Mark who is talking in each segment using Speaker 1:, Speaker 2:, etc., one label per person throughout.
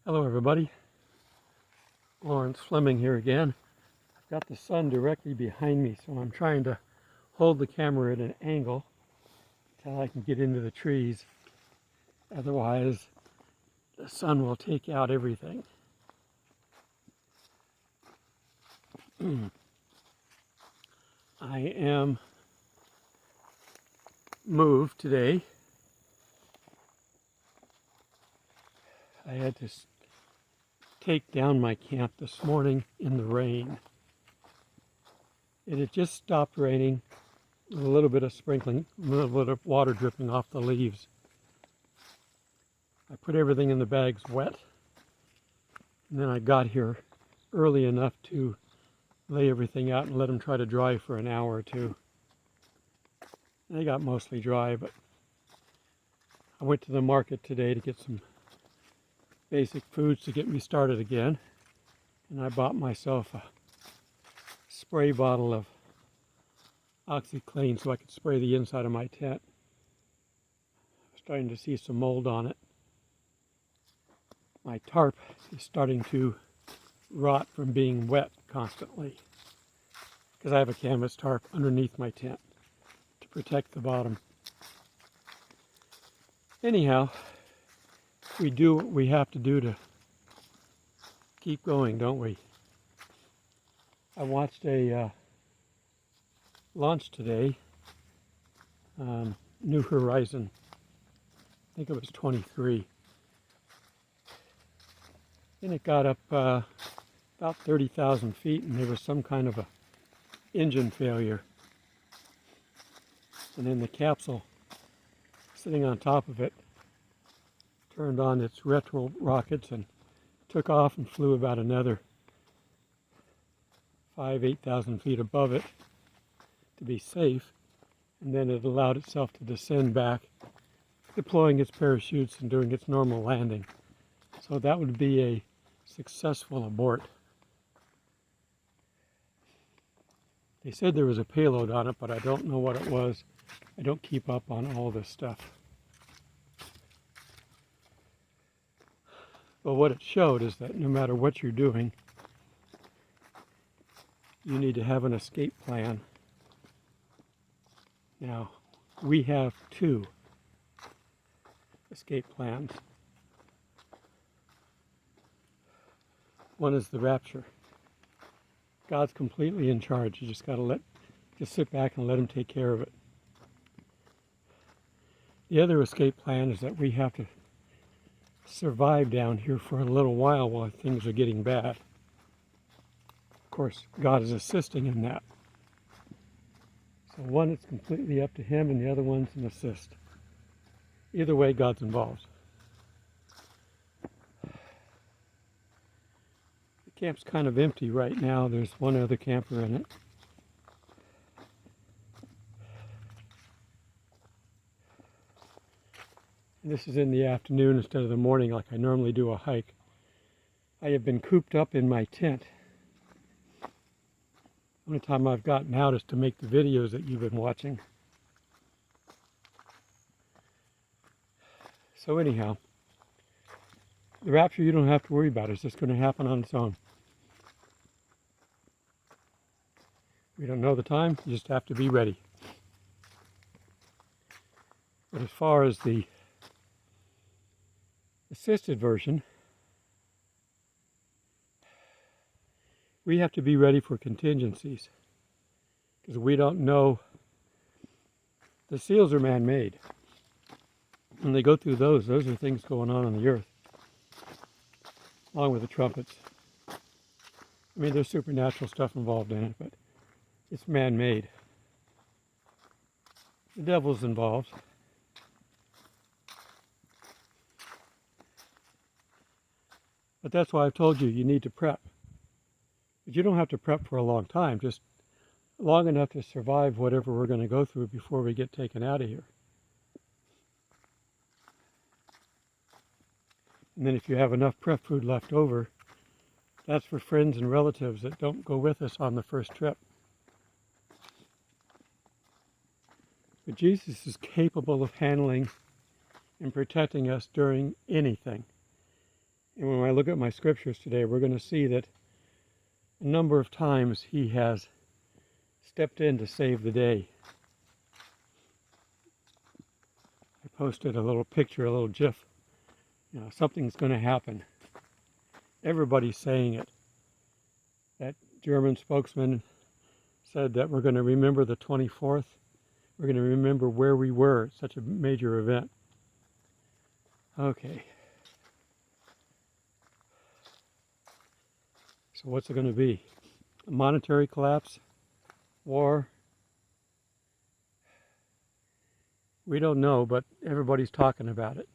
Speaker 1: Hello everybody, Lawrence Fleming here again. I've got the sun directly behind me, so I'm trying to hold the camera at an angle until I can get into the trees. Otherwise, the sun will take out everything. I am moved today. I had to take down my camp this morning in the rain. It had just stopped raining, with a little bit of sprinkling, a little bit of water dripping off the leaves. I put everything in the bags wet, and then I got here early enough to lay everything out and let them try to dry for an hour or two. And they got mostly dry, but I went to the market today to get some basic foods to get me started again, and I bought myself a spray bottle of OxyClean so I could spray the inside of my tent. I was starting to see some mold on it. My tarp is starting to rot from being wet constantly because I have a canvas tarp underneath my tent to protect the bottom. Anyhow, we do what we have to do to keep going, don't we? I watched a launch today, New Horizon. I think it was 23. And it got up about 30,000 feet, and there was some kind of a engine failure. And then the capsule sitting on top of it turned on its retro rockets and took off and flew about another 8,000 feet above it to be safe. And then it allowed itself to descend back, deploying its parachutes and doing its normal landing. So that would be a successful abort. They said there was a payload on it, but I don't know what it was. I don't keep up on all this stuff. But what it showed is that no matter what you're doing, you need to have an escape plan. Now, we have two escape plans. One is the Rapture. God's completely in charge. You just got to sit back and let him take care of it. The other escape plan is that we have to survive down here for a little while things are getting bad. Of course, God is assisting in that. So one is completely up to him, and the other one's an assist. Either way, God's involved. The camp's kind of empty right now. There's one other camper in it. And this is in the afternoon instead of the morning like I normally do a hike. I have been cooped up in my tent. The only time I've gotten out is to make the videos that you've been watching. So anyhow, the Rapture you don't have to worry about. It's just going to happen on its own. We don't know the time, you just have to be ready. But as far as the assisted version, we have to be ready for contingencies because we don't know. The seals are man-made. When they go through those are things going on the earth, along with the trumpets. I mean, there's supernatural stuff involved in it, but it's man-made. The devil's involved. But that's why I've told you, you need to prep. But you don't have to prep for a long time, just long enough to survive whatever we're going to go through before we get taken out of here. And then if you have enough prep food left over, that's for friends and relatives that don't go with us on the first trip. But Jesus is capable of handling and protecting us during anything. And when I look at my scriptures today, we're going to see that a number of times he has stepped in to save the day. I posted a little picture, a little GIF. Something's going to happen. Everybody's saying it. That German spokesman said that we're going to remember the 24th. We're going to remember where we were at such a major event. Okay. So what's it going to be? A monetary collapse? War? We don't know, but everybody's talking about it.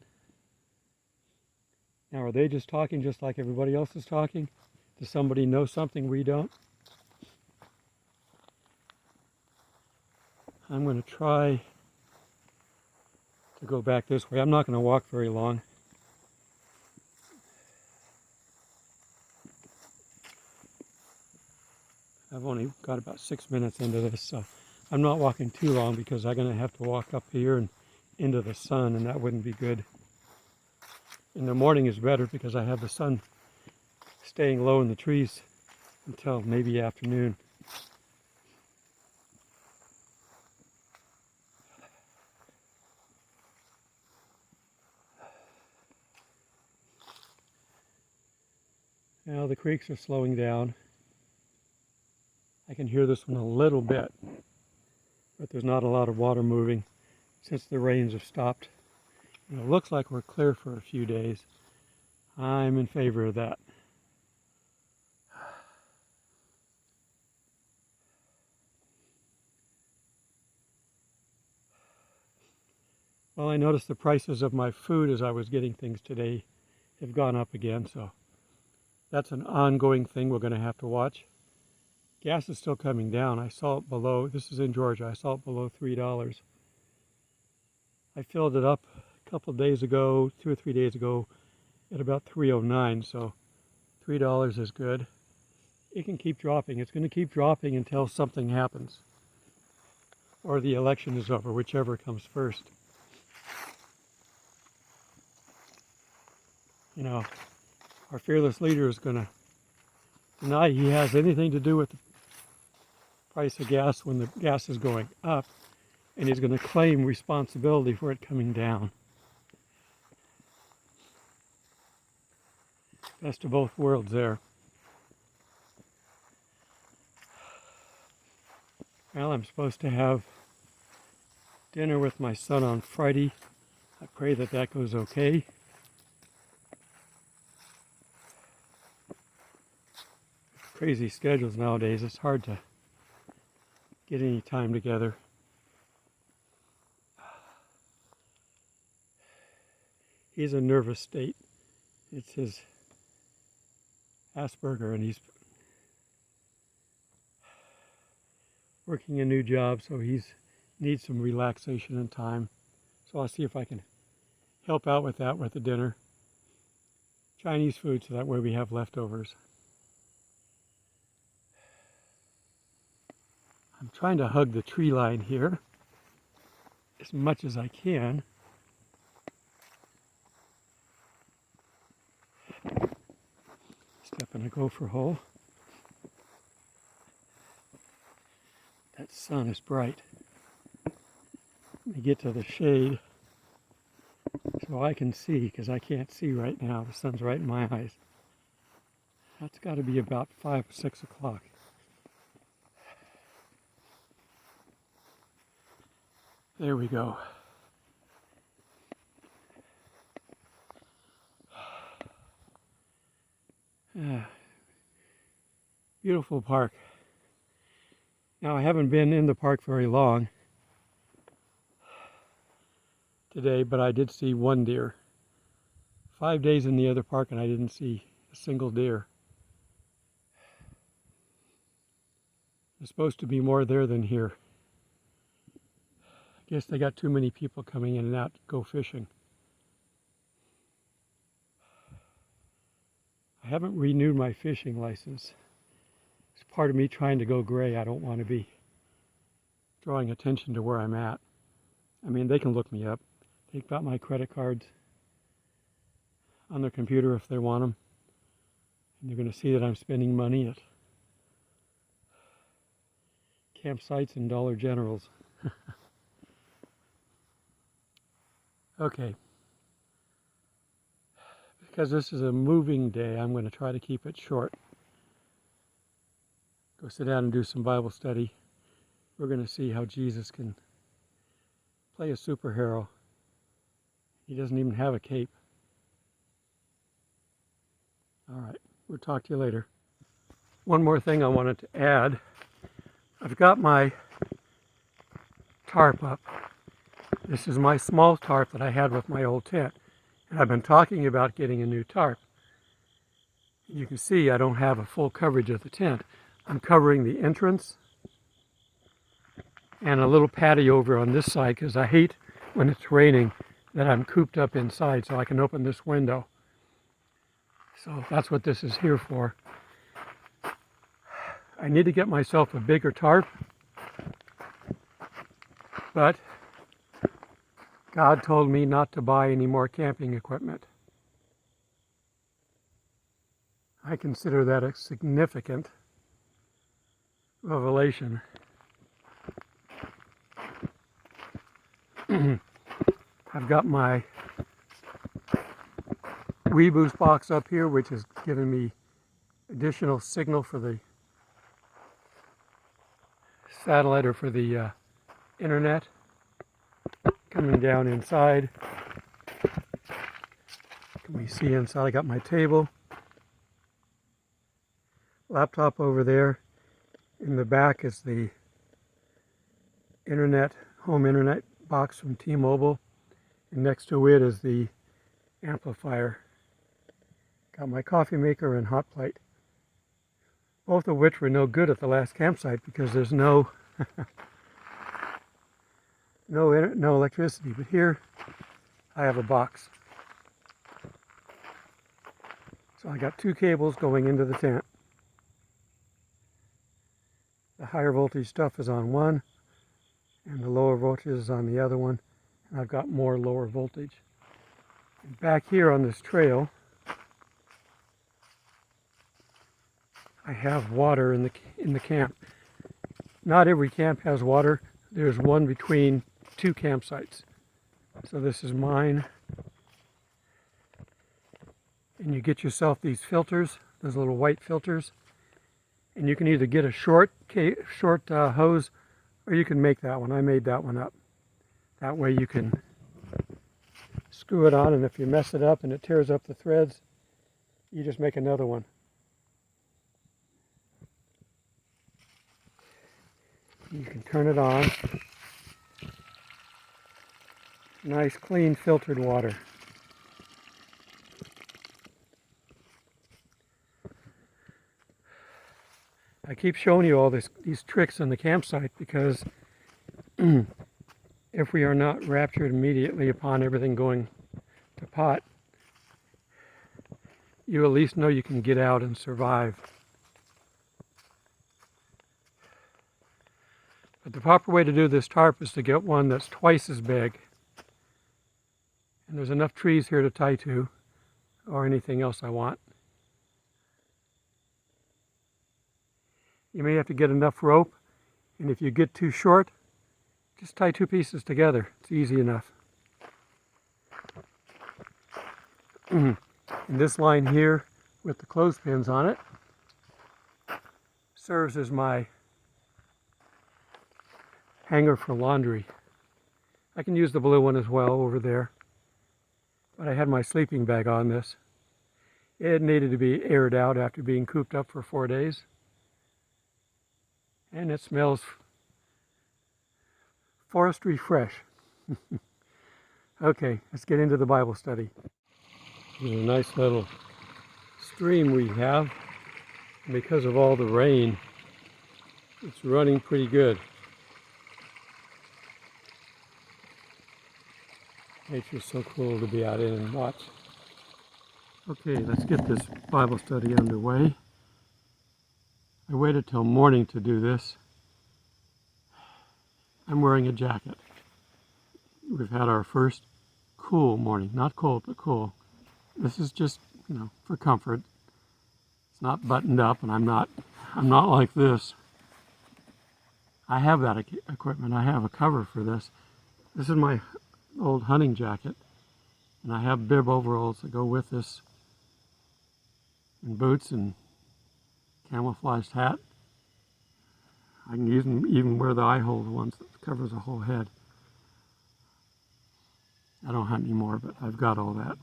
Speaker 1: Now, are they just talking just like everybody else is talking? Does somebody know something we don't? I'm going to try to go back this way. I'm not going to walk very long. I've only got about 6 minutes into this, so I'm not walking too long because I'm going to have to walk up here and into the sun, and that wouldn't be good. In the morning is better because I have the sun staying low in the trees until maybe afternoon. Now the creeks are slowing down. I can hear this one a little bit, but there's not a lot of water moving since the rains have stopped. It looks like we're clear for a few days. I'm in favor of that. Well, I noticed the prices of my food as I was getting things today have gone up again, so that's an ongoing thing we're going to have to watch. Gas is still coming down. I saw it below, this is in Georgia, I saw it below $3. I filled it up a couple of days ago, 2 or 3 days ago, at about $3.09, so $3 is good. It can keep dropping. It's going to keep dropping until something happens, or the election is over, whichever comes first. Our fearless leader is going to deny he has anything to do with the price of gas when the gas is going up, and he's going to claim responsibility for it coming down. Best of both worlds there. Well, I'm supposed to have dinner with my son on Friday. I pray that that goes okay. Crazy schedules nowadays. It's hard to get any time together. He's in a nervous state. It's his Asperger, and he's working a new job, so he needs some relaxation and time. So I'll see if I can help out with that with the dinner. Chinese food, so that way we have leftovers. I'm trying to hug the tree line here as much as I can. Step in a gopher hole. That sun is bright. Let me get to the shade so I can see, because I can't see right now. The sun's right in my eyes. That's got to be about 5 or 6 o'clock. There we go. Beautiful park. Now, I haven't been in the park very long today, but I did see one deer. 5 days in the other park and I didn't see a single deer. There's supposed to be more there than here. I guess they got too many people coming in and out to go fishing. I haven't renewed my fishing license. It's part of me trying to go gray. I don't want to be drawing attention to where I'm at. I mean, they can look me up. They've got my credit cards. on their computer if they want them. And you're going to see that I'm spending money at campsites and Dollar Generals. Okay. Because this is a moving day, I'm going to try to keep it short. Go sit down and do some Bible study. We're going to see how Jesus can play a superhero. He doesn't even have a cape. All right, we'll talk to you later. One more thing I wanted to add. I've got my tarp up. This is my small tarp that I had with my old tent. And I've been talking about getting a new tarp. You can see I don't have a full coverage of the tent. I'm covering the entrance and a little patio over on this side because I hate when it's raining that I'm cooped up inside, so I can open this window. So that's what this is here for. I need to get myself a bigger tarp, but God told me not to buy any more camping equipment. I consider that a significant revelation. I've got my WeBoost box up here, which is giving me additional signal for the satellite or for the internet. Coming down inside. Can we see inside? I got my table. Laptop over there. In the back is the internet, home internet box from T-Mobile. And next to it is the amplifier. Got my coffee maker and hot plate. Both of which were no good at the last campsite because there's no no electricity. But here I have a box. So I got two cables going into the tent. The higher voltage stuff is on one, and the lower voltage is on the other one. And I've got more lower voltage. And back here on this trail, I have water in the camp. Not every camp has water. There's one between two campsites. So this is mine. And you get yourself these filters, those little white filters. And you can either get a short hose, or you can make that one. I made that one up. That way you can screw it on, and if you mess it up and it tears up the threads, you just make another one. You can turn it on. Nice, clean, filtered water. I keep showing you all these tricks on the campsite because if we are not raptured immediately upon everything going to pot, you at least know you can get out and survive. But the proper way to do this tarp is to get one that's twice as big. And there's enough trees here to tie to, or anything else I want. You may have to get enough rope, and if you get too short, just tie two pieces together. It's easy enough. And this line here with the clothespins on it serves as my hanger for laundry. I can use the blue one as well over there, but I had my sleeping bag on this. It needed to be aired out after being cooped up for 4 days. And it smells forestry fresh. Okay, let's get into the Bible study. There's a nice little stream we have. And because of all the rain, it's running pretty good. Nature's so cool to be out in and watch. Okay, let's get this Bible study underway. I waited till morning to do this. I'm wearing a jacket. We've had our first cool morning. Not cold, but cool. This is just, for comfort. It's not buttoned up, and I'm not like this. I have that equipment. I have a cover for this. This is my old hunting jacket, and I have bib overalls that go with this, and boots and camouflaged hat. I can even wear the eye hole, the ones that covers the whole head. I don't hunt anymore, but I've got all that.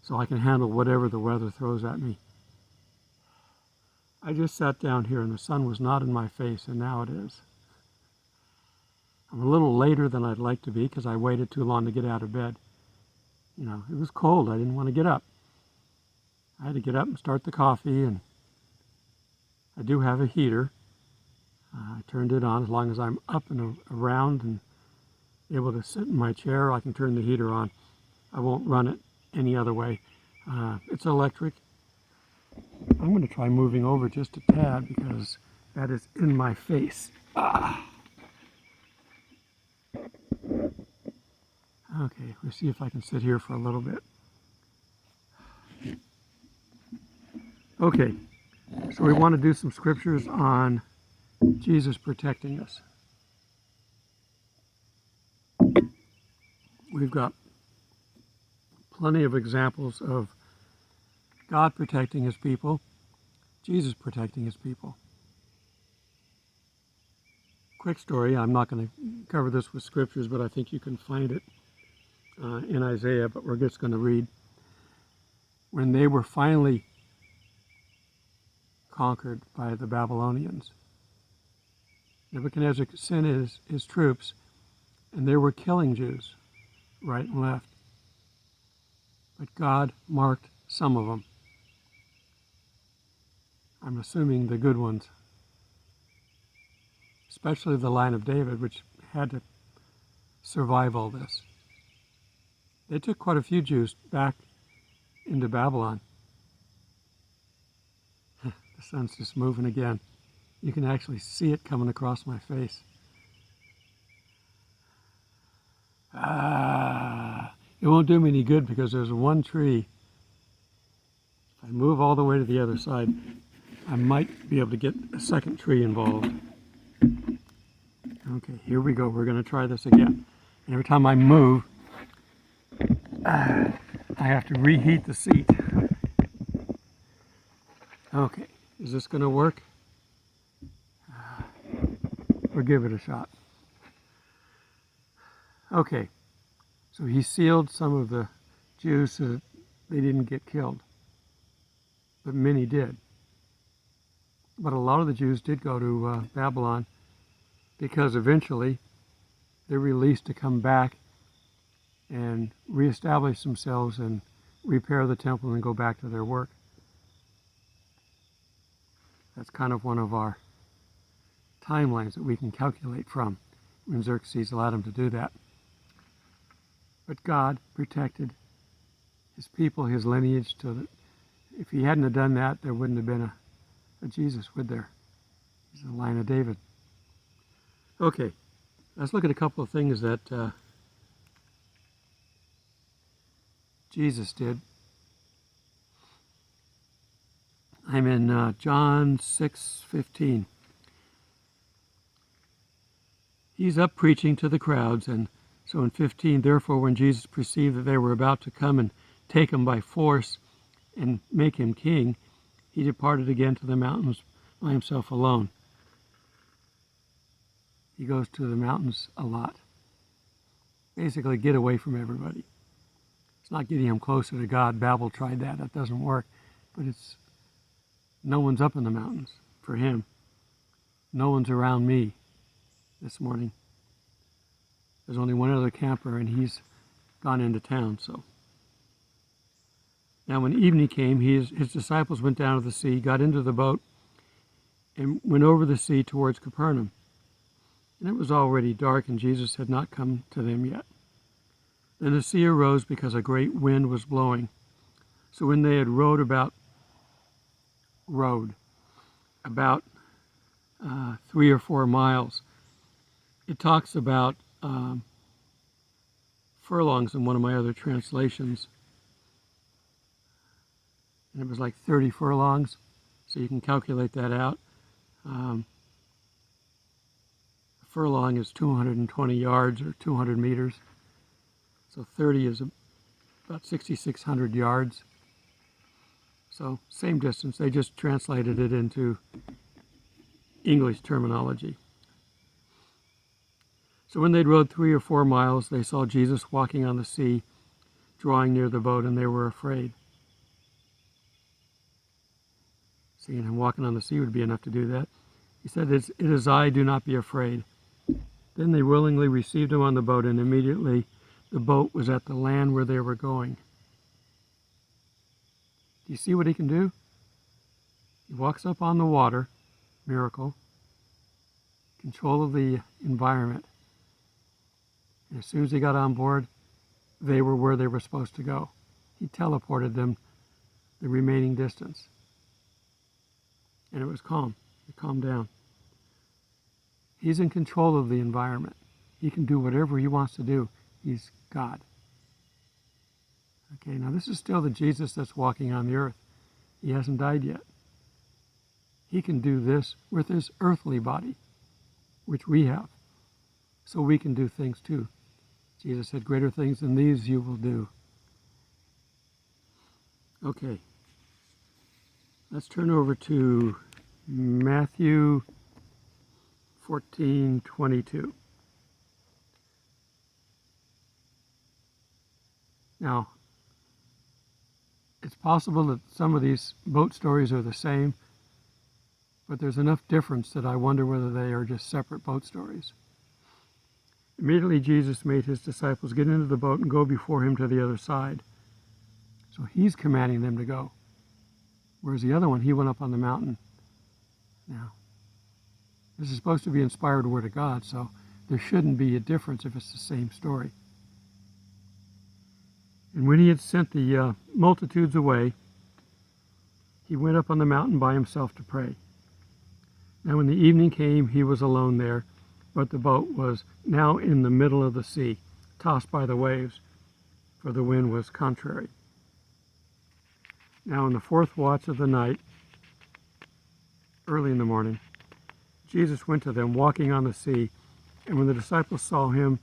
Speaker 1: So I can handle whatever the weather throws at me. I just sat down here and the sun was not in my face, and now it is. I'm a little later than I'd like to be because I waited too long to get out of bed. It was cold. I didn't want to get up. I had to get up and start the coffee, and I do have a heater. I turned it on. As long as I'm up and around and able to sit in my chair, I can turn the heater on. I won't run it any other way. It's electric. I'm going to try moving over just a tad because that is in my face. Okay, let's see if I can sit here for a little bit. Okay, so we want to do some scriptures on Jesus protecting us. We've got plenty of examples of God protecting his people, Jesus protecting his people. Quick story, I'm not going to cover this with scriptures, but I think you can find it in Isaiah, but we're just going to read. When they were finally conquered by the Babylonians, Nebuchadnezzar sent his troops, and they were killing Jews right and left. But God marked some of them. I'm assuming the good ones, especially the line of David, which had to survive all this. They took quite a few Jews back into Babylon. The sun's just moving again. You can actually see it coming across my face. It won't do me any good because there's one tree. If I move all the way to the other side, I might be able to get a second tree involved. Okay, here we go. We're going to try this again. And every time I move, I have to reheat the seat. Okay, is this going to work? We'll give it a shot. Okay, so he sealed some of the Jews so that they didn't get killed, but many did. But a lot of the Jews did go to Babylon because eventually they're released to come back and reestablish themselves and repair the temple and go back to their work. That's kind of one of our timelines that we can calculate from when Xerxes allowed him to do that. But God protected his people, his lineage, so that if he hadn't have done that, there wouldn't have been a Jesus, would there? He's the line of David. Okay, let's look at a couple of things that Jesus did. I'm in John 6:15. He's up preaching to the crowds, and so in 15, therefore when Jesus perceived that they were about to come and take him by force and make him king, he departed again to the mountains by himself alone. He goes to the mountains a lot. Basically, get away from everybody. It's not getting him closer to God. Babel tried that. That doesn't work. But no one's up in the mountains for him. No one's around me this morning. There's only one other camper, and he's gone into town. So now when evening came, his disciples went down to the sea, got into the boat, and went over the sea towards Capernaum. And it was already dark, and Jesus had not come to them yet. Then the sea arose because a great wind was blowing. So when they had rowed about 3 or 4 miles, it talks about furlongs in one of my other translations. and it was like 30 furlongs, so you can calculate that out. A furlong is 220 yards or 200 meters, so 30 is about 6,600 yards. So same distance, they just translated it into English terminology. So when they'd rowed 3 or 4 miles, they saw Jesus walking on the sea, drawing near the boat, and they were afraid. Seeing him walking on the sea would be enough to do that. He said, "It is I, do not be afraid." Then they willingly received him on the boat, and immediately the boat was at the land where they were going. Do you see what he can do? He walks up on the water, miracle, control of the environment. And as soon as he got on board, they were where they were supposed to go. He teleported them the remaining distance. And it was calm. It calmed down. He's in control of the environment. He can do whatever he wants to do. He's God. Okay, now this is still the Jesus that's walking on the earth. He hasn't died yet. He can do this with his earthly body, which we have. So we can do things too. Jesus said, "Greater things than these you will do." Okay. Let's turn over to Matthew 14:22. Now, it's possible that some of these boat stories are the same, but there's enough difference that I wonder whether they are just separate boat stories. Immediately Jesus made his disciples get into the boat and go before him to the other side. So he's commanding them to go. Whereas the other one, he went up on the mountain. Now, this is supposed to be inspired word of God, so there shouldn't be a difference if it's the same story. And when he had sent the multitudes away, he went up on the mountain by himself to pray. Now when the evening came, he was alone there, but the boat was now in the middle of the sea, tossed by the waves, for the wind was contrary. Now in the 4th watch of the night, early in the morning, Jesus went to them, walking on the sea, and when the disciples saw him,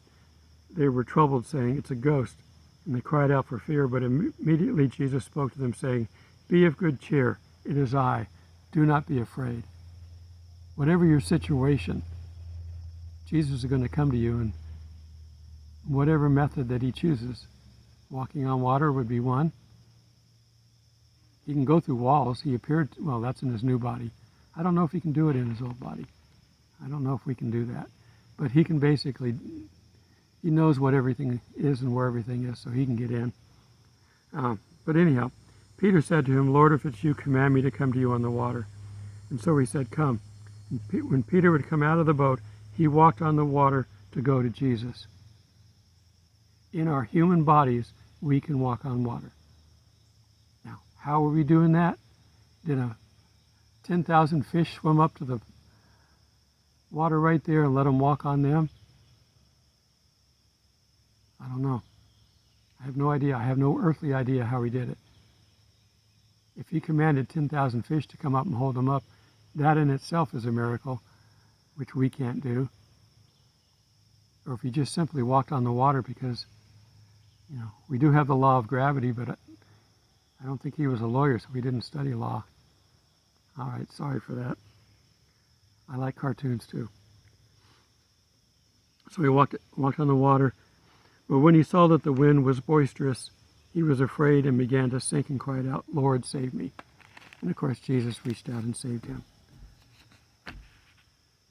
Speaker 1: they were troubled, saying, "It's a ghost." And they cried out for fear, but immediately Jesus spoke to them, saying, "Be of good cheer, it is I, do not be afraid." Whatever your situation, Jesus is going to come to you in whatever method that he chooses. Walking on water would be one. He can go through walls. He appeared, well, that's in his new body. I don't know if he can do it in his old body. I don't know if we can do that. But he can basically, he knows what everything is and where everything is, so he can get in. But anyhow, Peter said to him, "Lord, if it's you, command me to come to you on the water." And so he said, "Come." And when Peter would come out of the boat, he walked on the water to go to Jesus. In our human bodies, we can walk on water. Now, how are we doing that? Did a 10,000 fish swim up to the water right there and let them walk on them? I don't know. I have no idea. I have no earthly idea how he did it. If he commanded 10,000 fish to come up and hold them up, that in itself is a miracle, which we can't do. Or if he just simply walked on the water, because, we do have the law of gravity, but I don't think he was a lawyer, so he didn't study law. All right, sorry for that. I like cartoons too. So he walked on the water, but when he saw that the wind was boisterous, he was afraid and began to sink and cried out, "Lord, save me." And of course, Jesus reached out and saved him.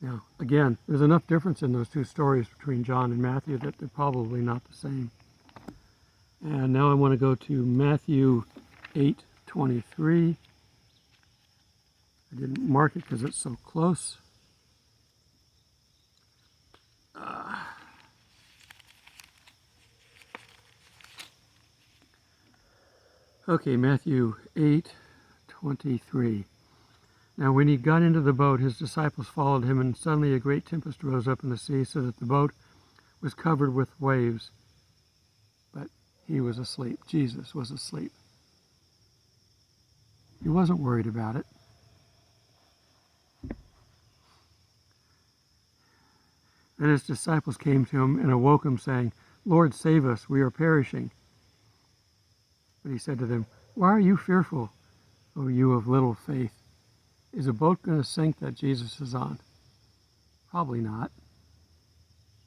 Speaker 1: Now, again, there's enough difference in those two stories between John and Matthew that they're probably not the same. And now I want to go to Matthew 8:23. I didn't mark it because it's so close. Okay, Matthew 8:23. Now when he got into the boat, his disciples followed him, and suddenly a great tempest rose up in the sea, so that the boat was covered with waves. But he was asleep. Jesus was asleep. He wasn't worried about it. Then his disciples came to him and awoke him, saying, Lord, save us, we are perishing. But he said to them, Why are you fearful, O you of little faith? Is a boat going to sink that Jesus is on? Probably not.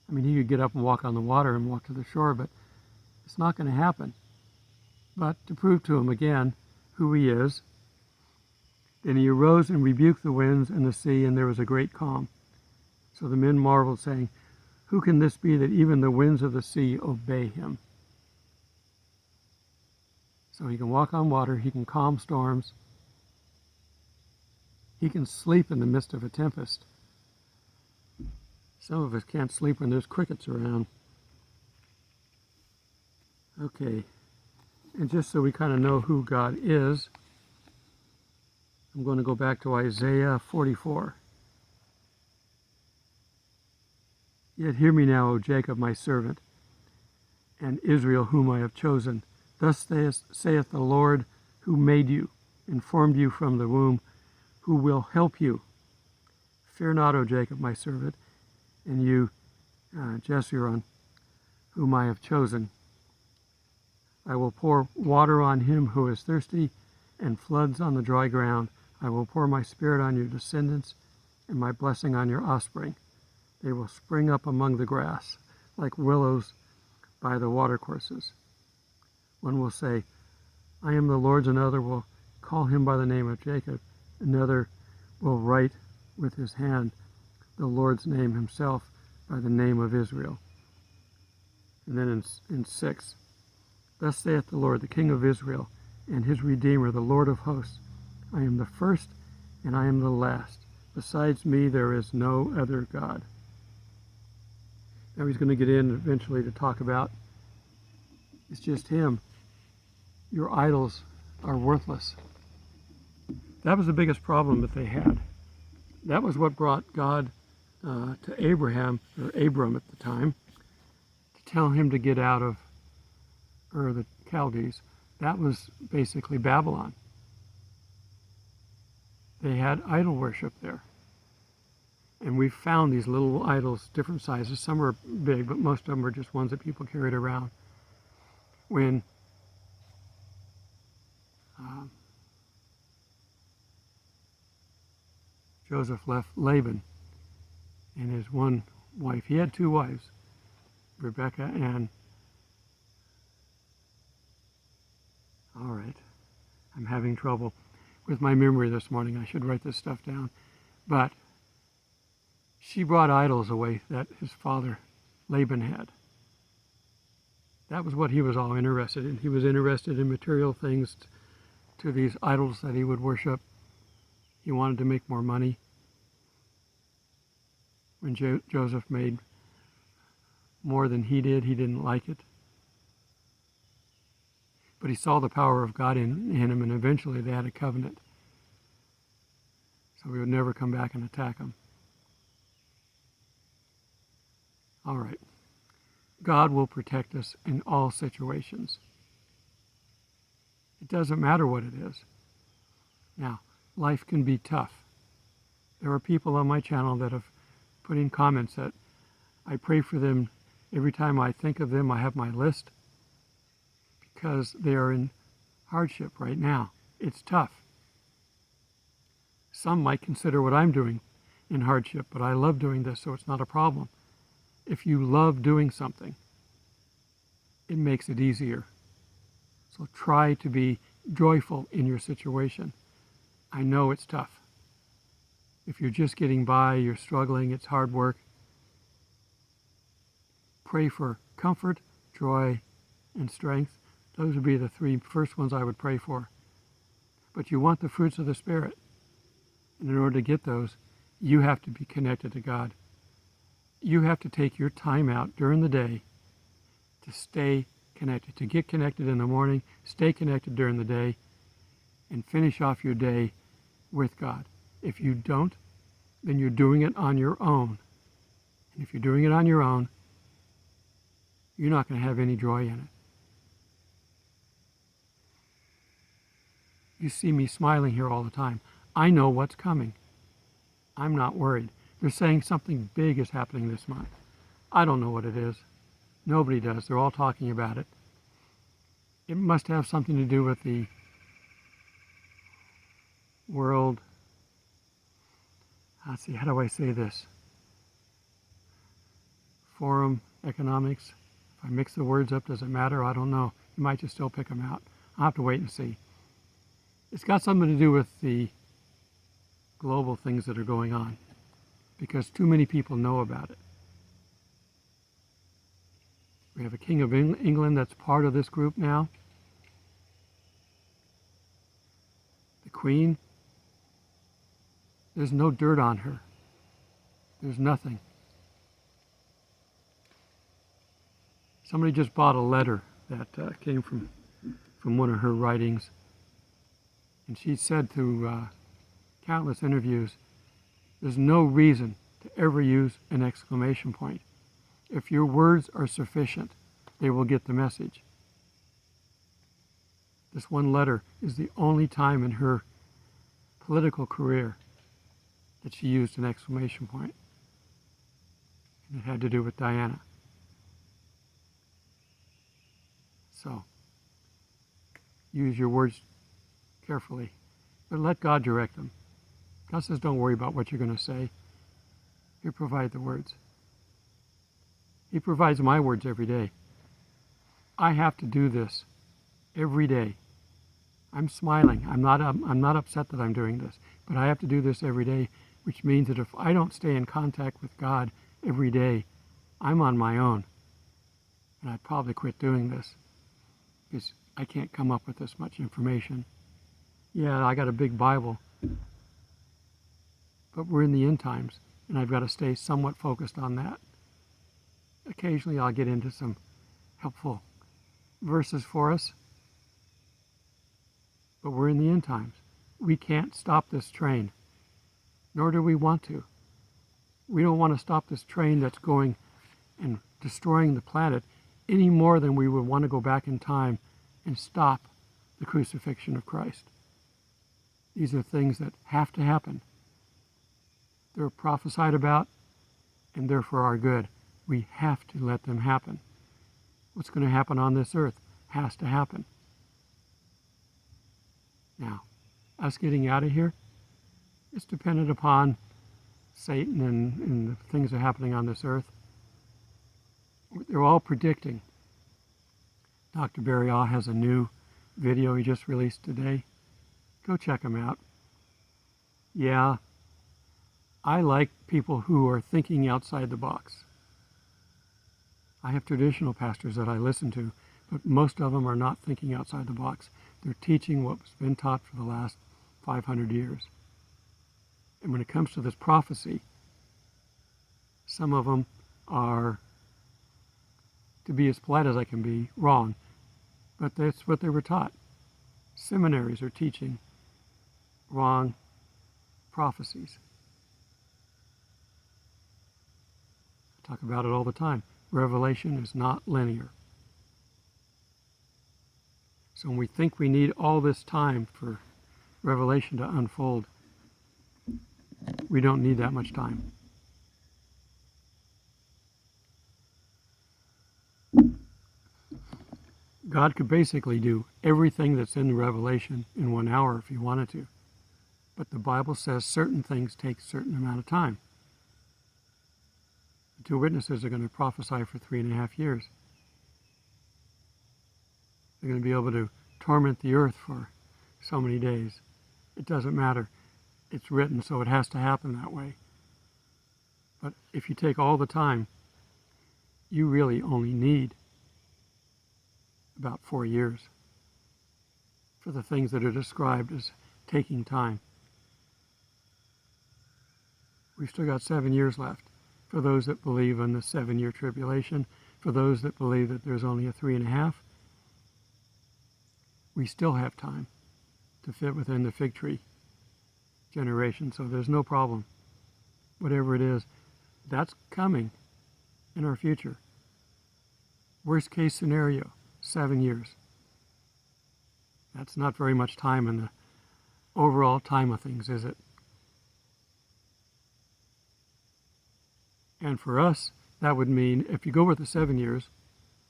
Speaker 1: I mean, he could get up and walk on the water and walk to the shore, but it's not going to happen. But to prove to him again who he is, then he arose and rebuked the winds and the sea, and there was a great calm. So the men marveled, saying, Who can this be that even the winds of the sea obey him? So he can walk on water, he can calm storms, he can sleep in the midst of a tempest. Some of us can't sleep when there's crickets around. Okay, and just so we kind of know who God is, I'm going to go back to Isaiah 44. Yet hear me now, O Jacob, my servant, and Israel, whom I have chosen. Thus saith the Lord, who made you, and formed you from the womb, who will help you. Fear not, O Jacob, my servant, and you, Jeshurun, whom I have chosen. I will pour water on him who is thirsty, and floods on the dry ground. I will pour my spirit on your descendants, and my blessing on your offspring. They will spring up among the grass, like willows by the watercourses. One will say, I am the Lord's, another will call him by the name of Jacob. Another will write with his hand the Lord's name himself by the name of Israel. And then in 6, Thus saith the Lord, the King of Israel, and his Redeemer, the Lord of hosts, I am the first and I am the last. Besides me there is no other God. Now he's going to get in eventually to talk about it's just him. Your idols are worthless. That was the biggest problem that they had. That was what brought God to Abraham, or Abram at the time, to tell him to get out of the Chaldees. That was basically Babylon. They had idol worship there. And we found these little idols, different sizes. Some are big, but most of them are just ones that people carried around. When Joseph left Laban and his one wife, he had two wives, Rebecca and, all right, I'm having trouble with my memory this morning. I should write this stuff down. But she brought idols away that his father, Laban, had. That was what he was all interested in. He was interested in material things to these idols that he would worship. He wanted to make more money. When Joseph made more than he didn't like it. But he saw the power of God in him, and eventually they had a covenant. So he would never come back and attack him. All right. God will protect us in all situations. It doesn't matter what it is. Now, life can be tough. There are people on my channel that have put in comments that I pray for them every time I think of them. I have my list because they are in hardship right now. It's tough. Some might consider what I'm doing in hardship, but I love doing this, so it's not a problem. If you love doing something, it makes it easier. So try to be joyful in your situation. I know it's tough. If you're just getting by, you're struggling, it's hard work. Pray for comfort, joy, and strength. Those would be the three first ones I would pray for. But you want the fruits of the Spirit. And in order to get those, you have to be connected to God. You have to take your time out during the day to stay connected, to get connected in the morning, stay connected during the day, and finish off your day with God. If you don't, then you're doing it on your own. And if you're doing it on your own, you're not going to have any joy in it. You see me smiling here all the time. I know what's coming. I'm not worried. They're saying something big is happening this month. I don't know what it is. Nobody does. They're all talking about it. It must have something to do with the world. Let's see, how do I say this? Forum economics. If I mix the words up, does it matter? I don't know. You might just still pick them out. I'll have to wait and see. It's got something to do with the global things that are going on because too many people know about it. We have a King of England that's part of this group now. The Queen, there's no dirt on her. There's nothing. Somebody just bought a letter that came from one of her writings. And she said through countless interviews, there's no reason to ever use an exclamation point. If your words are sufficient, they will get the message. This one letter is the only time in her political career that she used an exclamation point. And it had to do with Diana. So, use your words carefully, but let God direct them. God says don't worry about what you're going to say. He'll provide the words. He provides my words every day. I have to do this every day. I'm smiling. I'm not upset that I'm doing this, but I have to do this every day, which means that if I don't stay in contact with God every day, I'm on my own. And I'd probably quit doing this because I can't come up with this much information. Yeah, I got a big Bible, but we're in the end times, and I've got to stay somewhat focused on that. Occasionally I'll get into some helpful verses for us, but we're in the end times. We can't stop this train, nor do we want to. We don't want to stop this train that's going and destroying the planet any more than we would want to go back in time and stop the crucifixion of Christ. These are things that have to happen. They're prophesied about, and they're for our good. We have to let them happen. What's going to happen on this earth has to happen. Now, us getting out of here, it's dependent upon Satan and the things that are happening on this earth. They're all predicting. Dr. Barry Aw has a new video he just released today. Go check him out. Yeah, I like people who are thinking outside the box. I have traditional pastors that I listen to, but most of them are not thinking outside the box. They're teaching what's been taught for the last 500 years. And when it comes to this prophecy, some of them are, to be as polite as I can be, wrong. But that's what they were taught. Seminaries are teaching wrong prophecies. I talk about it all the time. Revelation is not linear. So when we think we need all this time for Revelation to unfold, we don't need that much time. God could basically do everything that's in the Revelation in 1 hour if he wanted to. But the Bible says certain things take a certain amount of time. The 2 witnesses are going to prophesy for 3.5 years. They're going to be able to torment the earth for so many days. It doesn't matter. It's written, so it has to happen that way. But if you take all the time, you really only need about 4 years for the things that are described as taking time. We've still got 7 years left for those that believe in the 7-year tribulation. For those that believe that there's only a 3.5, we still have time to fit within the fig tree generation, so there's no problem. Whatever it is, that's coming in our future. Worst case scenario, 7 years. That's not very much time in the overall time of things, is it? And for us, that would mean if you go with the 7 years,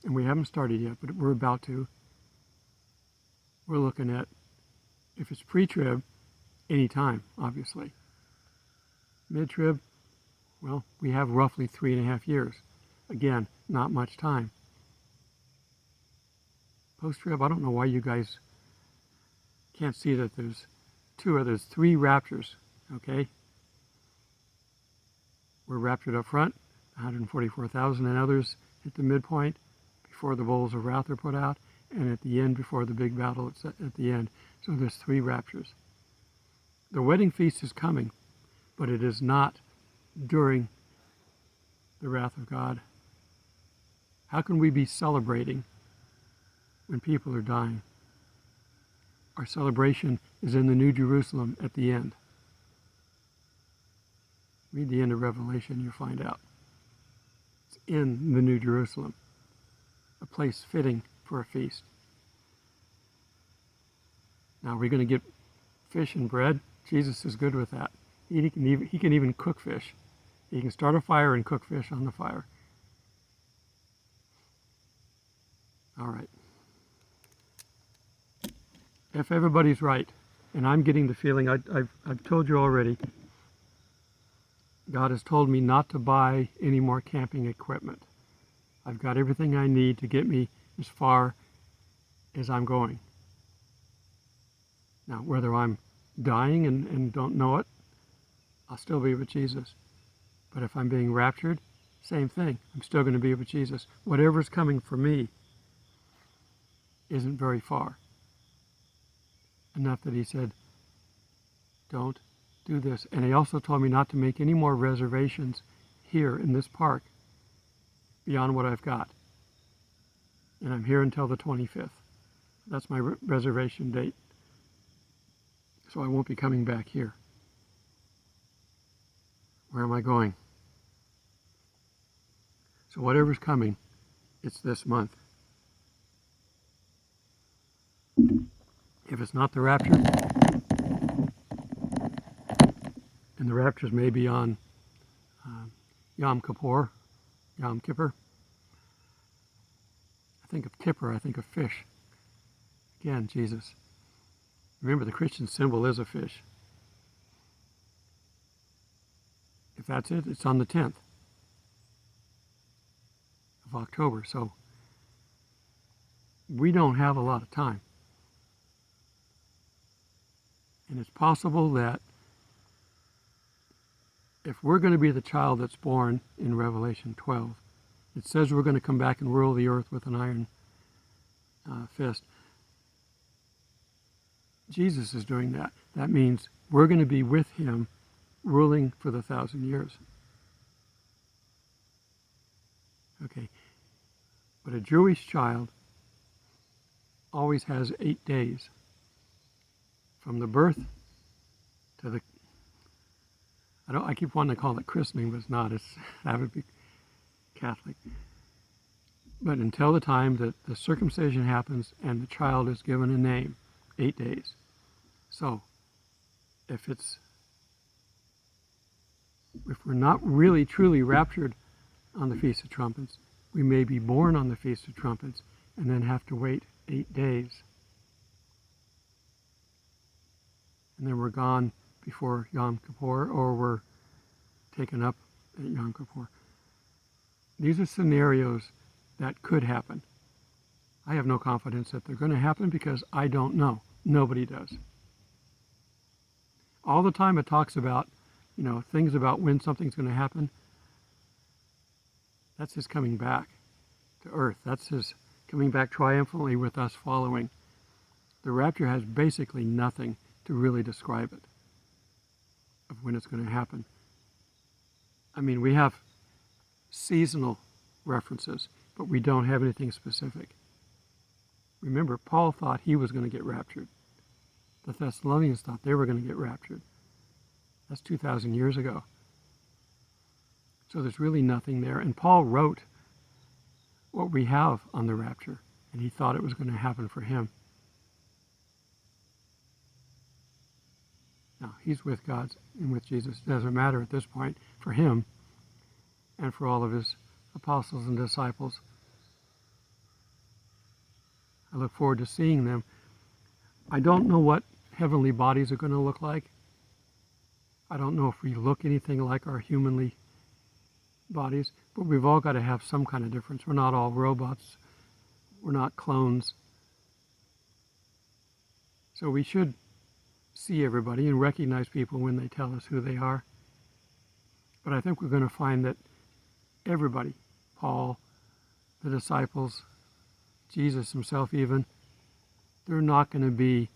Speaker 1: and we haven't started yet, but we're about to, we're looking at, if it's pre-trib, any time, obviously. Mid-trib, well, we have roughly 3.5 years. Again, not much time. Post-trib, I don't know why you guys can't see that there's three raptures, okay? We're raptured up front, 144,000 and others at the midpoint before the bowls of wrath are put out, and at the end before the big battle at the end. So there's three raptures. The wedding feast is coming, but it is not during the wrath of God. How can we be celebrating when people are dying? Our celebration is in the New Jerusalem at the end. Read the end of Revelation, you'll find out. It's in the New Jerusalem, a place fitting for a feast. Now, we're going to get fish and bread. Jesus is good with that. He can even cook fish. He can start a fire and cook fish on the fire. All right. If everybody's right, and I'm getting the feeling, I've told you already, God has told me not to buy any more camping equipment. I've got everything I need to get me as far as I'm going. Now, whether I'm dying and don't know it, I'll still be with Jesus. But if I'm being raptured, same thing. I'm still going to be with Jesus. Whatever's coming for me isn't very far. Enough that he said, don't do this. And he also told me not to make any more reservations here in this park beyond what I've got. And I'm here until the 25th. That's my reservation date. So I won't be coming back here. Where am I going? So whatever's coming, it's this month. If it's not the rapture, and the raptures may be on Yom Kippur. I think of Kippur, I think of fish. Again, Jesus. Remember, the Christian symbol is a fish. If that's it, it's on the 10th of October. So we don't have a lot of time. And it's possible that if we're going to be the child that's born in Revelation 12, it says we're going to come back and rule the earth with an iron fist. Jesus is doing that. That means we're going to be with him ruling for the 1,000 years. Okay. But a Jewish child always has 8 days from the birth to the, I keep wanting to call it christening, but it's not. That would be Catholic. But until the time that the circumcision happens and the child is given a name, 8 days. So, if we're not really truly raptured on the Feast of Trumpets, we may be born on the Feast of Trumpets and then have to wait 8 days. And then we're gone before Yom Kippur, or we're taken up at Yom Kippur. These are scenarios that could happen. I have no confidence that they're going to happen because I don't know. Nobody does. All the time it talks about, things about when something's going to happen. That's his coming back to earth. That's his coming back triumphantly with us following. The rapture has basically nothing to really describe it, of when it's going to happen. I mean, we have seasonal references, but we don't have anything specific. Remember, Paul thought he was going to get raptured. The Thessalonians thought they were going to get raptured. That's 2,000 years ago. So there's really nothing there. And Paul wrote what we have on the rapture, and he thought it was going to happen for him. Now, he's with God and with Jesus. It doesn't matter at this point for him and for all of his apostles and disciples. I look forward to seeing them. I don't know what heavenly bodies are going to look like. I don't know if we look anything like our humanly bodies, but we've all got to have some kind of difference. We're not all robots. We're not clones. So we should see everybody and recognize people when they tell us who they are. But I think we're going to find that everybody, Paul, the disciples, Jesus himself even, they're not going to be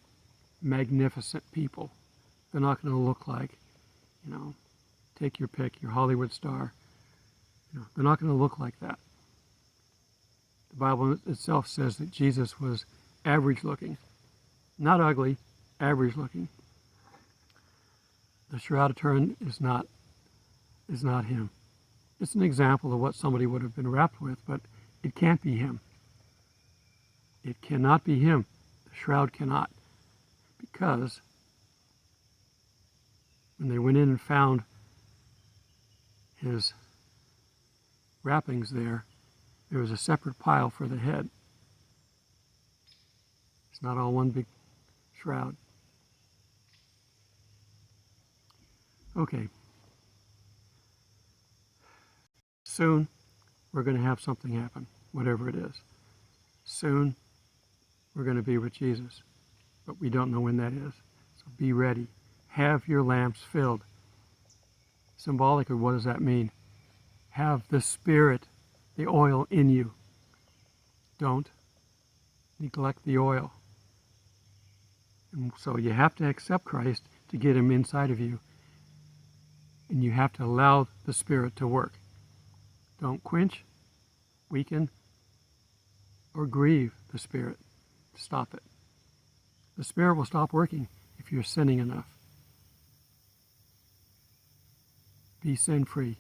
Speaker 1: magnificent people. They're not going to look like, take your pick, your Hollywood star. They're not going to look like that. The Bible itself says that Jesus was average looking. Not ugly, average looking. The Shroud of Turin is not him. It's an example of what somebody would have been wrapped with, but it can't be him. It cannot be him. The shroud cannot. Because when they went in and found his wrappings there was a separate pile for the head. It's not all one big shroud. Okay. Soon, we're going to have something happen, whatever it is. Soon, we're going to be with Jesus, but we don't know when that is. So be ready. Have your lamps filled. Symbolic of what does that mean? Have the Spirit, the oil in you. Don't neglect the oil. And so you have to accept Christ to get him inside of you. And you have to allow the Spirit to work. Don't quench, weaken, or grieve the Spirit. Stop it. The Spirit will stop working if you're sinning enough. Be sin-free.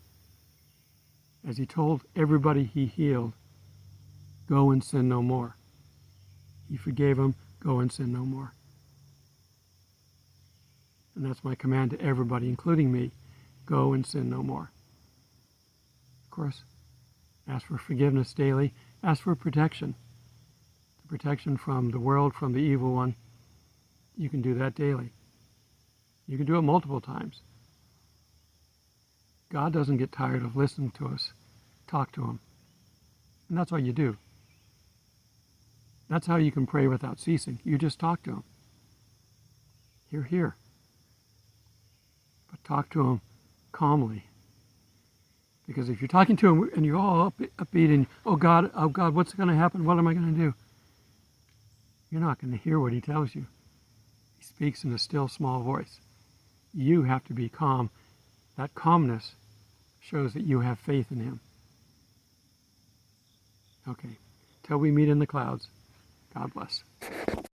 Speaker 1: As he told everybody he healed, go and sin no more. He forgave them, go and sin no more. And that's my command to everybody, including me. Go and sin no more. Of course, ask for forgiveness daily. Ask for protection. The protection from the world, from the evil one. You can do that daily. You can do it multiple times. God doesn't get tired of listening to us. Talk to him. And that's all you do. That's how you can pray without ceasing. You just talk to him. You're here. But talk to him calmly. Because if you're talking to him and you're all upbeat and, oh God, what's going to happen? What am I going to do? You're not going to hear what he tells you. He speaks in a still, small voice. You have to be calm. That calmness shows that you have faith in him. Okay. Till we meet in the clouds, God bless.